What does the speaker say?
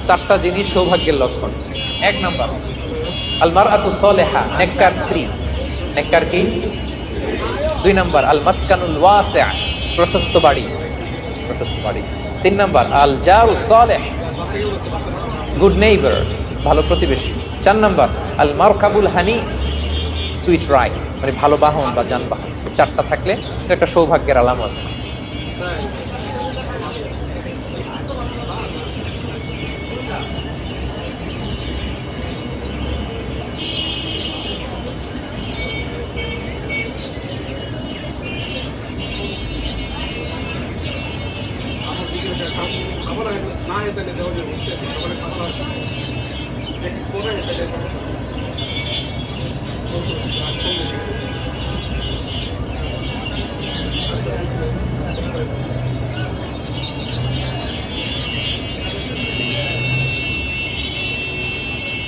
চারটা জিনিস সৌভাগ্যের লক্ষণ। এক নাম্বার, আল মারআতু সালিহা, নেককার স্ত্রী। নেককার কি? দুই নাম্বার, আল মাসকানুল ওয়াসি', প্রশস্ত বাড়ি, প্রশস্ত বাড়ি। তিন নাম্বার, আল জারু সালিহ, গুড নেইবার, ভালো প্রতিবেশী। চার নাম্বার, আল মারকাবুল হানি, সুইট রাইড, মানে ভালো বাহন বা যানবাহন। চারটা থাকলে এটা একটা সৌভাগ্যের আলামত।